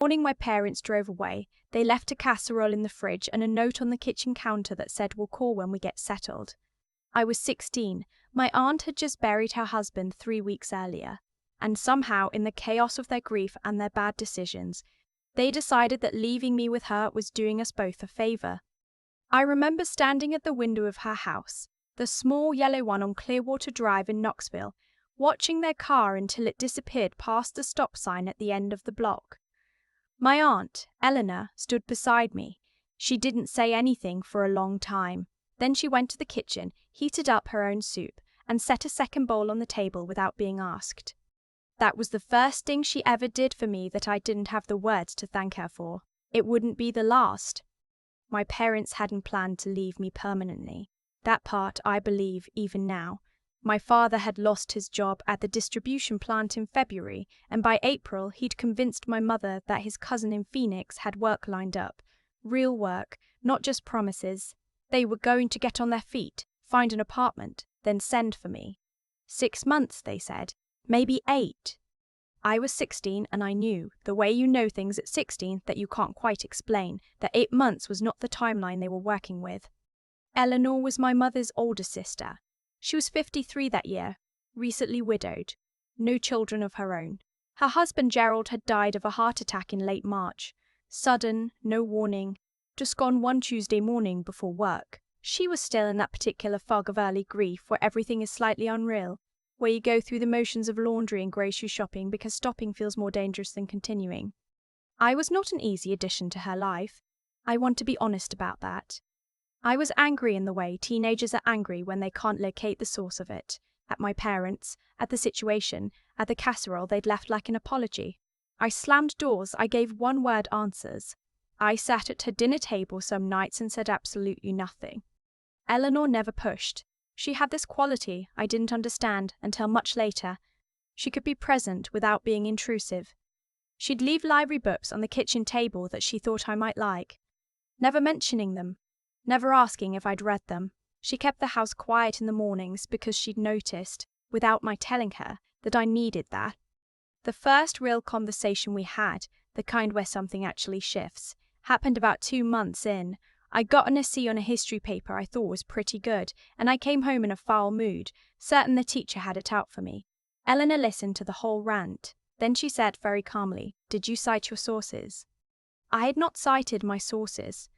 Morning my parents drove away. They left a casserole in the fridge and a note on the kitchen counter that said we'll call when we get settled. I was 16. My aunt had just buried her husband 3 weeks earlier. And somehow, in the chaos of their grief and their bad decisions, they decided that leaving me with her was doing us both a favor. I remember standing at the window of her house, the small yellow one on Clearwater Drive in Knoxville, watching their car until it disappeared past the stop sign at the end of the block. My aunt, Eleanor, stood beside me. She didn't say anything for a long time. Then she went to the kitchen, heated up her own soup, and set a second bowl on the table without being asked. That was the first thing she ever did for me that I didn't have the words to thank her for. It wouldn't be the last. My parents hadn't planned to leave me permanently. That part I believe even now. My father had lost his job at the distribution plant in February, and by April he'd convinced my mother that his cousin in Phoenix had work lined up. Real work, not just promises. They were going to get on their feet, find an apartment, then send for me. 6 months, they said. Maybe 8. I was 16 and I knew, the way you know things at 16 that you can't quite explain, that 8 months was not the timeline they were working with. Eleanor was my mother's older sister. She was 53 that year, recently widowed, no children of her own. Her husband Gerald had died of a heart attack in late March. Sudden, no warning, just gone one Tuesday morning before work. She was still in that particular fog of early grief where everything is slightly unreal, where you go through the motions of laundry and grocery shopping because stopping feels more dangerous than continuing. I was not an easy addition to her life. I want to be honest about that. I was angry in the way teenagers are angry when they can't locate the source of it. At my parents, at the situation, at the casserole they'd left like an apology. I slammed doors, I gave one-word answers. I sat at her dinner table some nights and said absolutely nothing. Eleanor never pushed. She had this quality I didn't understand until much later. She could be present without being intrusive. She'd leave library books on the kitchen table that she thought I might like, never mentioning them, never asking if I'd read them. She kept the house quiet in the mornings because she'd noticed, without my telling her, that I needed that. The first real conversation we had, the kind where something actually shifts, happened about 2 months in. I got an C on a history paper I thought was pretty good, and I came home in a foul mood, certain the teacher had it out for me. Eleanor listened to the whole rant. Then she said very calmly, "Did you cite your sources?" I had not cited my sources.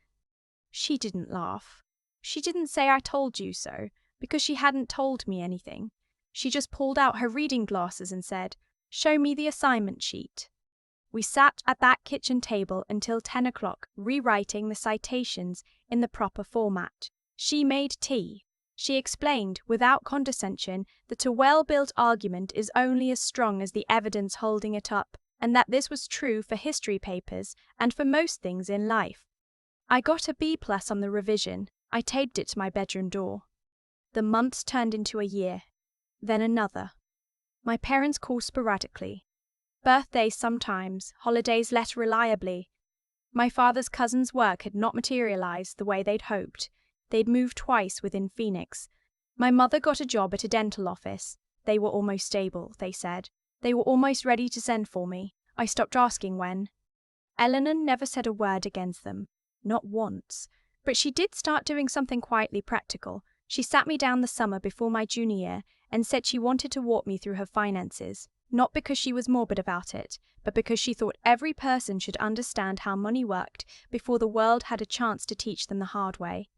She didn't laugh. She didn't say "I told you so," because she hadn't told me anything. She just pulled out her reading glasses and said, "Show me the assignment sheet." We sat at that kitchen table until 10 o'clock, rewriting the citations in the proper format. She made tea. She explained, without condescension, that a well-built argument is only as strong as the evidence holding it up, and that this was true for history papers and for most things in life. I got a B+ on the revision. I taped it to my bedroom door. The months turned into a year, then another. My parents called sporadically. Birthdays sometimes, holidays less reliably. My father's cousin's work had not materialized the way they'd hoped. They'd moved twice within Phoenix. My mother got a job at a dental office. They were almost stable, they said. They were almost ready to send for me. I stopped asking when. Eleanor never said a word against them. Not once. But she did start doing something quietly practical. She sat me down the summer before my junior year and said she wanted to walk me through her finances. Not because she was morbid about it, but because she thought every person should understand how money worked before the world had a chance to teach them the hard way.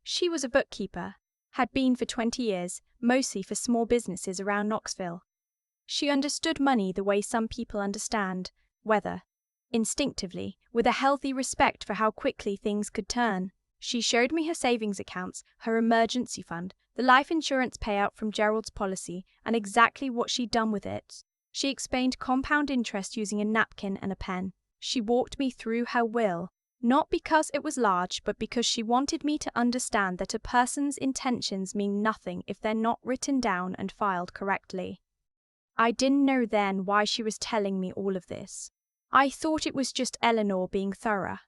She was a bookkeeper, had been for 20 years, mostly for small businesses around Knoxville. She understood money the way some people understand weather, instinctively, with a healthy respect for how quickly things could turn. She showed me her savings accounts, her emergency fund, the life insurance payout from Gerald's policy, and exactly what she'd done with it. She explained compound interest using a napkin and a pen. She walked me through her will, not because it was large, but because she wanted me to understand that a person's intentions mean nothing if they're not written down and filed correctly. I didn't know then why she was telling me all of this. I thought it was just Eleanor being thorough.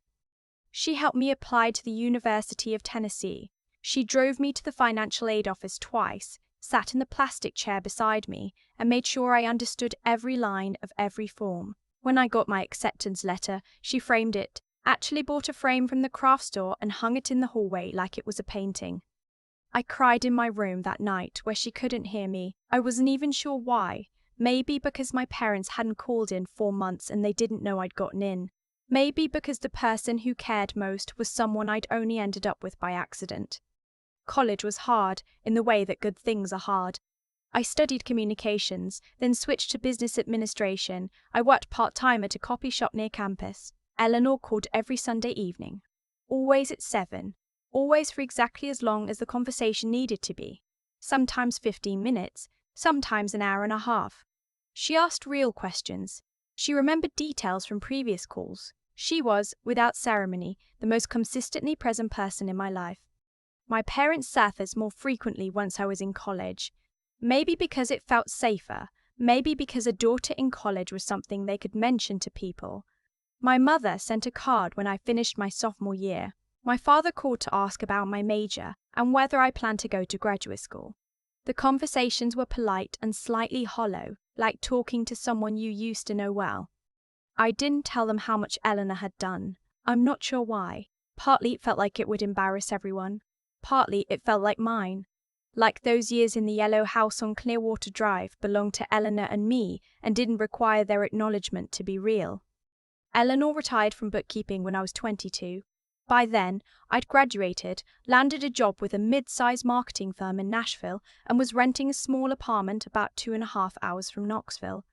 She helped me apply to the University of Tennessee. She drove me to the financial aid office twice, sat in the plastic chair beside me, and made sure I understood every line of every form. When I got my acceptance letter, she framed it, actually bought a frame from the craft store and hung it in the hallway like it was a painting. I cried in my room that night where she couldn't hear me. I wasn't even sure why. Maybe because my parents hadn't called in 4 months and they didn't know I'd gotten in. Maybe because the person who cared most was someone I'd only ended up with by accident. College was hard, in the way that good things are hard. I studied communications, then switched to business administration. I worked part-time at a coffee shop near campus. Eleanor called every Sunday evening. Always at 7. Always for exactly as long as the conversation needed to be. Sometimes 15 minutes, sometimes an hour and a half. She asked real questions. She remembered details from previous calls. She was, without ceremony, the most consistently present person in my life. My parents sat us more frequently once I was in college. Maybe because it felt safer, maybe because a daughter in college was something they could mention to people. My mother sent a card when I finished my sophomore year. My father called to ask about my major and whether I planned to go to graduate school. The conversations were polite and slightly hollow, like talking to someone you used to know well. I didn't tell them how much Eleanor had done. I'm not sure why. Partly it felt like it would embarrass everyone. Partly it felt like mine. Like those years in the yellow house on Clearwater Drive belonged to Eleanor and me and didn't require their acknowledgement to be real. Eleanor retired from bookkeeping when I was 22. By then, I'd graduated, landed a job with a mid-sized marketing firm in Nashville, and was renting a small apartment about 2.5 hours from Knoxville.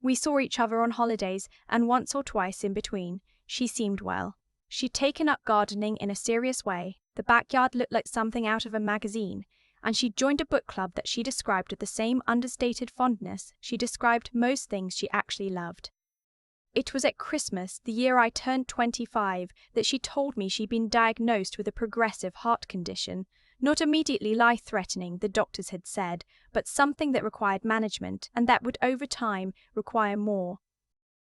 We saw each other on holidays, and once or twice in between. She seemed well. She'd taken up gardening in a serious way. The backyard looked like something out of a magazine, and she'd joined a book club that she described with the same understated fondness she described most things she actually loved. It was at Christmas, the year I turned 25, that she told me she'd been diagnosed with a progressive heart condition, not immediately life-threatening, the doctors had said, but something that required management and that would over time require more.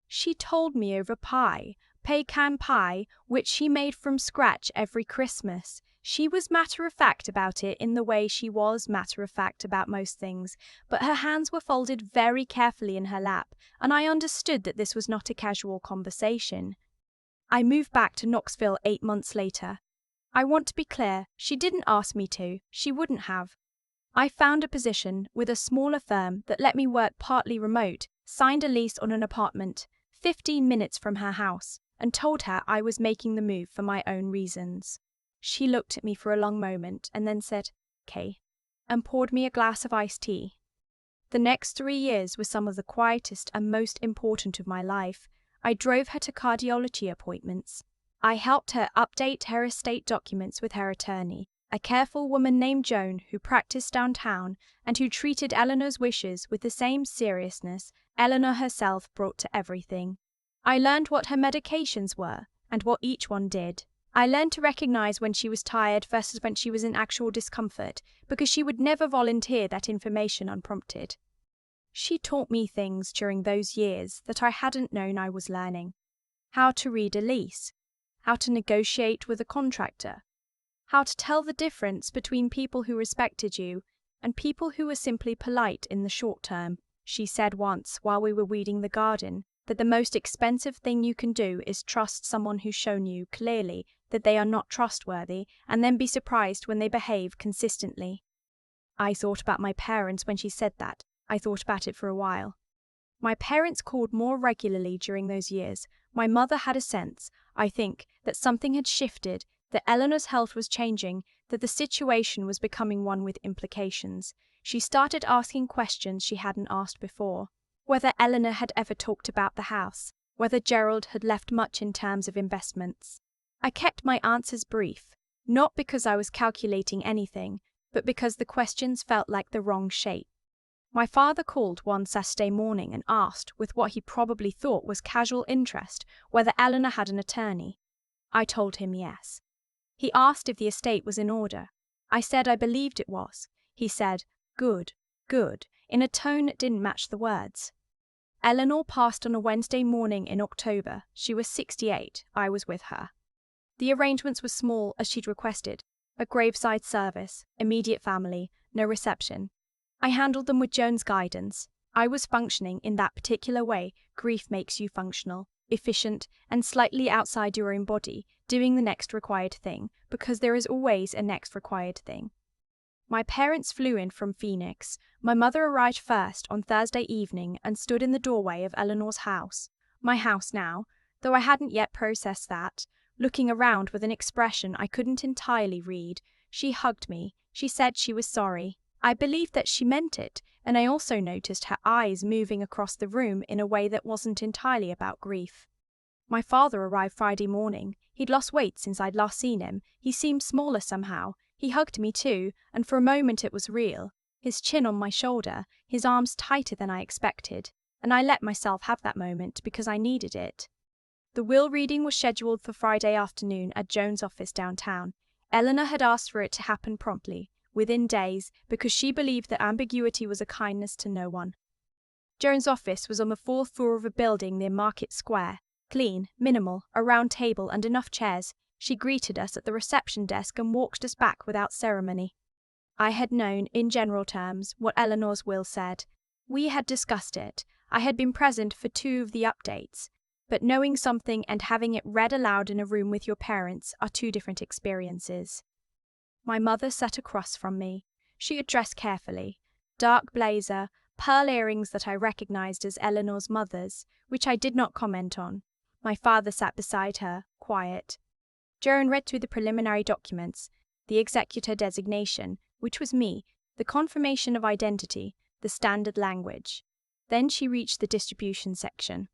She told me over pie, pecan pie, which she made from scratch every Christmas. She was matter-of-fact about it in the way she was matter-of-fact about most things, but her hands were folded very carefully in her lap, and I understood that this was not a casual conversation. I moved back to Knoxville 8 months later. I want to be clear, she didn't ask me to, she wouldn't have. I found a position with a smaller firm that let me work partly remote, signed a lease on an apartment 15 minutes from her house, and told her I was making the move for my own reasons. She looked at me for a long moment and then said, "Okay," and poured me a glass of iced tea. The next 3 years were some of the quietest and most important of my life. I drove her to cardiology appointments. I helped her update her estate documents with her attorney, a careful woman named Joan who practiced downtown and who treated Eleanor's wishes with the same seriousness Eleanor herself brought to everything. I learned what her medications were and what each one did. I learned to recognize when she was tired versus when she was in actual discomfort, because she would never volunteer that information unprompted. She taught me things during those years that I hadn't known I was learning. How to read a lease, how to negotiate with a contractor, how to tell the difference between people who respected you and people who were simply polite in the short term. She said once while we were weeding the garden that the most expensive thing you can do is trust someone who's shown you clearly that they are not trustworthy and then be surprised when they behave consistently. I thought about my parents when she said that. I thought about it for a while. My parents called more regularly during those years. My mother had a sense, I think, that something had shifted, that Eleanor's health was changing, that the situation was becoming one with implications. She started asking questions she hadn't asked before. Whether Eleanor had ever talked about the house, whether Gerald had left much in terms of investments. I kept my answers brief, not because I was calculating anything, but because the questions felt like the wrong shape. My father called one Saturday morning and asked, with what he probably thought was casual interest, whether Eleanor had an attorney. I told him yes. He asked if the estate was in order. I said I believed it was. He said, "Good, good," in a tone that didn't match the words. Eleanor passed on a Wednesday morning in October. She was 68. I was with her. The arrangements were small, as she'd requested. A graveside service, immediate family, no reception. I handled them with Joan's guidance. I was functioning in that particular way grief makes you functional, efficient, and slightly outside your own body, doing the next required thing, because there is always a next required thing. My parents flew in from Phoenix. My mother arrived first on Thursday evening and stood in the doorway of Eleanor's house, my house now, though I hadn't yet processed that, looking around with an expression I couldn't entirely read. She hugged me. She said she was sorry. I believed that she meant it, and I also noticed her eyes moving across the room in a way that wasn't entirely about grief. My father arrived Friday morning. He'd lost weight since I'd last seen him. He seemed smaller somehow. He hugged me too, and for a moment it was real. His chin on my shoulder, his arms tighter than I expected, and I let myself have that moment because I needed it. The will reading was scheduled for Friday afternoon at Joan's office downtown. Eleanor had asked for it to happen promptly, within days, because she believed that ambiguity was a kindness to no one. Joan's office was on the fourth floor of a building near Market Square. Clean, minimal, a round table and enough chairs. She greeted us at the reception desk and walked us back without ceremony. I had known, in general terms, what Eleanor's will said. We had discussed it. I had been present for 2 of the updates. But knowing something and having it read aloud in a room with your parents are 2 different experiences. My mother sat across from me. She had dressed carefully. Dark blazer, pearl earrings that I recognized as Eleanor's mother's, which I did not comment on. My father sat beside her, quiet. Joan read through the preliminary documents, the executor designation, which was me, the confirmation of identity, the standard language. Then she reached the distribution section.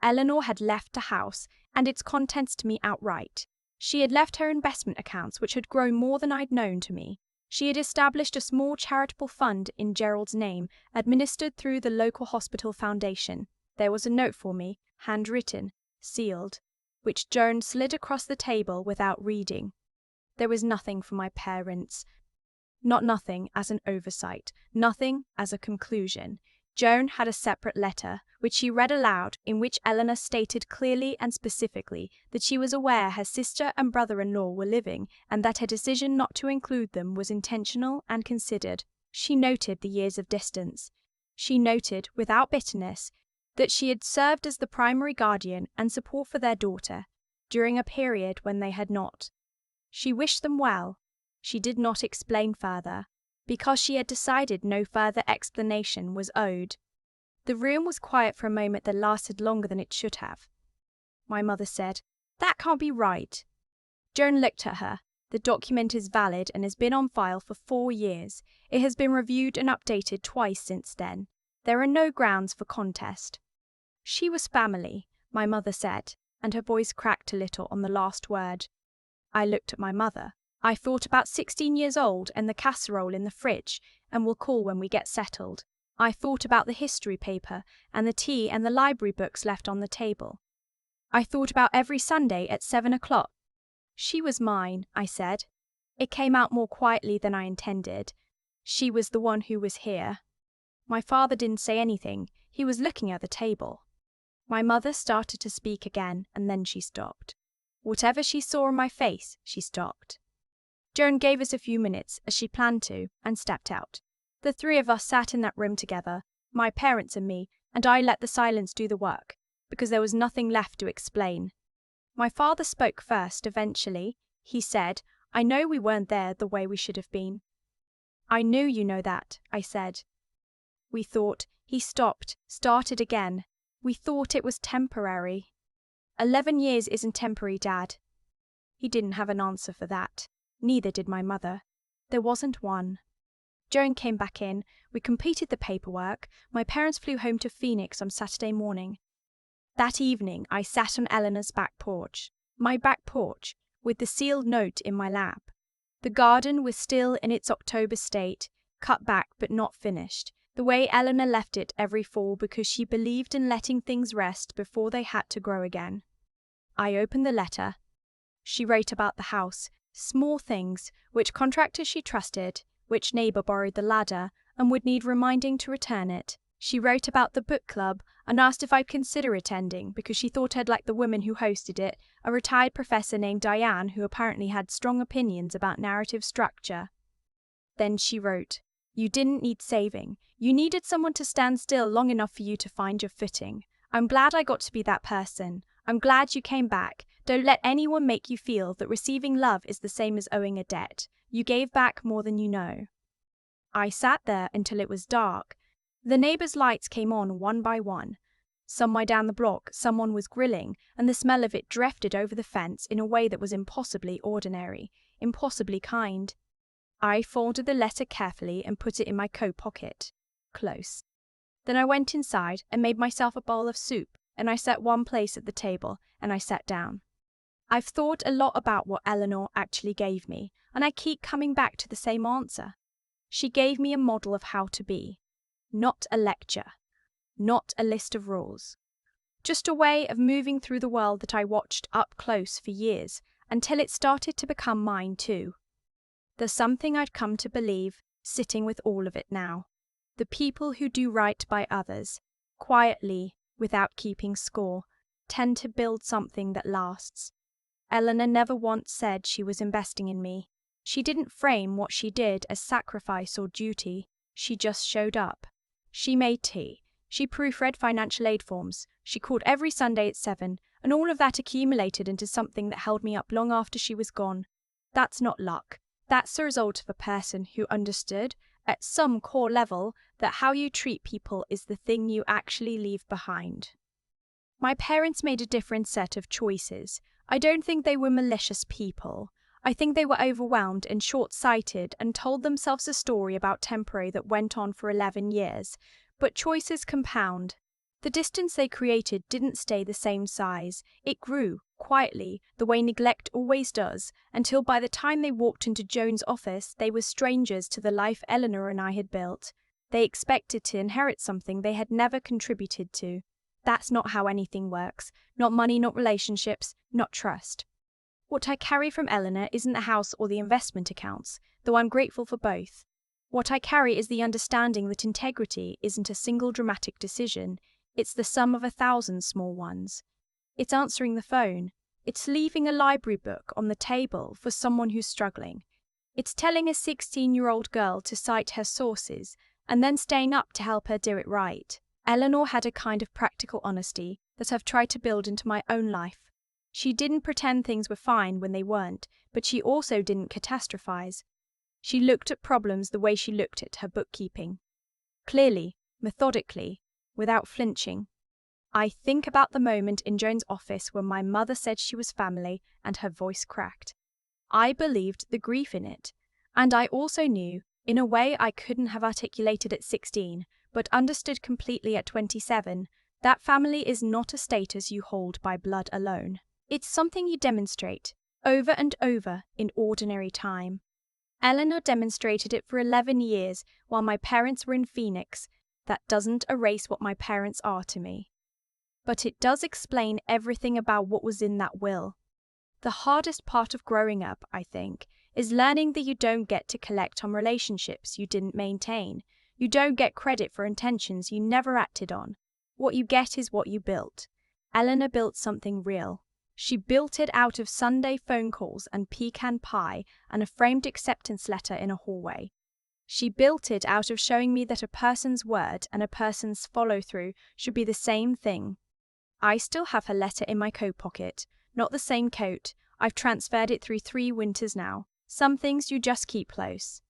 Eleanor had left the house and its contents to me outright. She had left her investment accounts, which had grown more than I'd known to me. She had established a small charitable fund in Gerald's name, administered through the local hospital foundation. There was a note for me, handwritten, sealed, which Joan slid across the table without reading. There was nothing for my parents. Not nothing as an oversight, nothing as a conclusion. Joan had a separate letter, which she read aloud, in which Eleanor stated clearly and specifically that she was aware her sister and brother-in-law were living and that her decision not to include them was intentional and considered. She noted the years of distance. She noted, without bitterness, that she had served as the primary guardian and support for their daughter during a period when they had not. She wished them well. She did not explain further, because she had decided no further explanation was owed. The room was quiet for a moment that lasted longer than it should have. My mother said, "That can't be right." Joan looked at her. The document is valid and has been on file for 4 years. It has been reviewed and updated twice since then. There are no grounds for contest. She was family, my mother said, and her voice cracked a little on the last word. I looked at my mother. I thought about 16 years old and the casserole in the fridge, and will call when we get settled. I thought about the history paper and the tea and the library books left on the table. I thought about every Sunday at 7 o'clock. She was mine, I said. It came out more quietly than I intended. She was the one who was here. My father didn't say anything. He was looking at the table. My mother started to speak again, and then she stopped. Whatever she saw on my face, she stopped. Joan gave us a few minutes, as she planned to, and stepped out. The 3 of us sat in that room together, my parents and me, and I let the silence do the work, because there was nothing left to explain. My father spoke first eventually. He said, "I know we weren't there the way we should have been." "I knew you know that," I said. "We thought," he stopped, started again. "We thought it was temporary." 11 years isn't temporary, Dad. He didn't have an answer for that. Neither did my mother. There wasn't one. Joan came back in. We completed the paperwork. My parents flew home to Phoenix on Saturday morning. That evening, I sat on Eleanor's back porch. My back porch, with the sealed note in my lap. The garden was still in its October state, cut back but not finished, the way Eleanor left it every fall because she believed in letting things rest before they had to grow again. I opened the letter. She wrote about the house, small things, which contractor she trusted, which neighbour borrowed the ladder and would need reminding to return it. She wrote about the book club and asked if I'd consider attending because she thought I'd like the woman who hosted it, a retired professor named Diane who apparently had strong opinions about narrative structure. Then she wrote, You didn't need saving. You needed someone to stand still long enough for you to find your footing. I'm glad I got to be that person. I'm glad you came back. Don't let anyone make you feel that receiving love is the same as owing a debt. You gave back more than you know. I sat there until it was dark. The neighbors' lights came on one by one. Some way down the block, someone was grilling, and the smell of it drifted over the fence in a way that was impossibly ordinary, impossibly kind. I folded the letter carefully and put it in my coat pocket. Close. Then I went inside and made myself a bowl of soup, and I set one place at the table, and I sat down. I've thought a lot about what Eleanor actually gave me, and I keep coming back to the same answer. She gave me a model of how to be. Not a lecture. Not a list of rules. Just a way of moving through the world that I watched up close for years, until it started to become mine too. There's something I'd come to believe, sitting with all of it now. The people who do right by others, quietly, without keeping score, tend to build something that lasts. Eleanor never once said she was investing in me. She didn't frame what she did as sacrifice or duty. She just showed up. She made tea. She proofread financial aid forms. She called every Sunday at 7, and all of that accumulated into something that held me up long after she was gone. That's not luck. That's the result of a person who understood, at some core level, that how you treat people is the thing you actually leave behind. My parents made a different set of choices. I don't think they were malicious people. I think they were overwhelmed and short-sighted and told themselves a story about temporary that went on for 11 years. But choices compound. The distance they created didn't stay the same size. It grew, quietly, the way neglect always does, until by the time they walked into Joan's office, they were strangers to the life Eleanor and I had built. They expected to inherit something they had never contributed to. That's not how anything works. Not money, not relationships, not trust. What I carry from Eleanor isn't the house or the investment accounts, though I'm grateful for both. What I carry is the understanding that integrity isn't a single dramatic decision, it's the sum of 1,000 small ones. It's answering the phone. It's leaving a library book on the table for someone who's struggling. It's telling a 16-year-old girl to cite her sources and then staying up to help her do it right. Eleanor had a kind of practical honesty that I've tried to build into my own life. She didn't pretend things were fine when they weren't, but she also didn't catastrophize. She looked at problems the way she looked at her bookkeeping. Clearly, methodically, without flinching. I think about the moment in Joan's office when my mother said she was family and her voice cracked. I believed the grief in it, and I also knew, in a way I couldn't have articulated at 16, but understood completely at 27, that family is not a status you hold by blood alone. It's something you demonstrate, over and over, in ordinary time. Eleanor demonstrated it for 11 years while my parents were in Phoenix. That doesn't erase what my parents are to me. But it does explain everything about what was in that will. The hardest part of growing up, I think, is learning that you don't get to collect on relationships you didn't maintain. You don't get credit for intentions you never acted on. What you get is what you built. Eleanor built something real. She built it out of Sunday phone calls and pecan pie and a framed acceptance letter in a hallway. She built it out of showing me that a person's word and a person's follow-through should be the same thing. I still have her letter in my coat pocket. Not the same coat. I've transferred it through 3 winters now. Some things you just keep close.